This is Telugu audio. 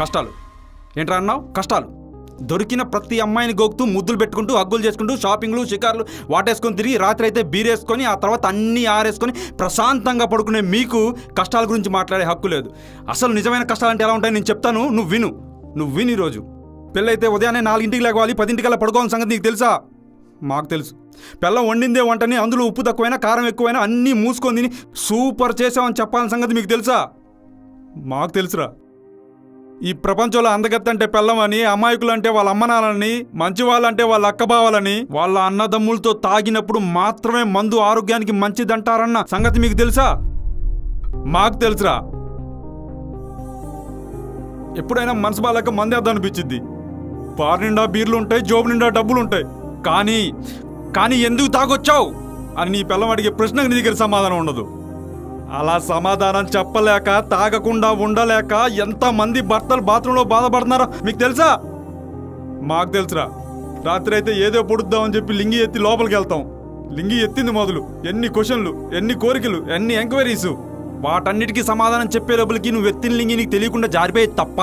కష్టాలు ఏంట్రా అన్నావు? కష్టాలు. దొరికిన ప్రతి అమ్మాయిని గోకుతూ ముద్దులు పెట్టుకుంటూ హగ్గులు చేసుకుంటూ షాపింగ్లు షికార్లు వాటేసుకొని తిరిగి రాత్రి అయితే బీరేసుకొని ఆ తర్వాత అన్నీ ఆరేసుకొని ప్రశాంతంగా పడుకునే మీకు కష్టాల గురించి మాట్లాడే హక్కు లేదు. అసలు నిజమైన కష్టాలంటే ఎలా ఉంటాయి నేను చెప్తాను, నువ్వు విను. ఈరోజు పెళ్ళైతే ఉదయాన్నే 4 లేవాలి, 10 పడుకోవాలని సంగతి నీకు తెలుసా? మాకు తెలుసు. పిల్లం వండిందే వంటని అందులో ఉప్పు తక్కువైనా కారం ఎక్కువైనా అన్నీ మూసుకొని తిని సూపర్ చేసామని చెప్పాలని సంగతి మీకు తెలుసా? మాకు తెలుసురా. ఈ ప్రపంచంలో అందగత్త అంటే పెళ్ళమని, అమాయకులు అంటే వాళ్ళ అమ్మనాలని, మంచి వాళ్ళంటే వాళ్ళ అక్కబావాలని, వాళ్ళ అన్నదమ్ములతో తాగినప్పుడు మాత్రమే మందు ఆరోగ్యానికి మంచిదంటారన్న సంగతి మీకు తెలుసా? మాకు తెలుసురా. ఎప్పుడైనా మనసు బాలేక మందేద్దాం అనిపించింది. బార్ నిండా బీర్లు ఉంటాయి, జోబు నిండా డబ్బులు ఉంటాయి. కానీ ఎందుకు తాగొచ్చావు అని నీ పిల్లం అడిగే ప్రశ్నకు నీ దగ్గర సమాధానం ఉండదు. అలా సమాధానం చెప్పలేక, తాగకుండా ఉండలేక ఎంతమంది భర్తలు బాత్రూంలో బాధపడుతున్నారో మీకు తెలుసా? మాకు తెలుసురా. రాత్రి అయితే ఏదో పొడుద్దామని చెప్పి లింగి ఎత్తి లోపలికి వెళ్తాం. లింగి ఎత్తింది మొదలు ఎన్ని క్వశ్చన్లు, ఎన్ని కోరికలు, ఎన్ని ఎంక్వైరీస్. వాటన్నిటికీ సమాధానం చెప్పే లోపలికి నువ్వు ఎత్తిన లింగి నీకు తెలియకుండా జారిపోయేది తప్ప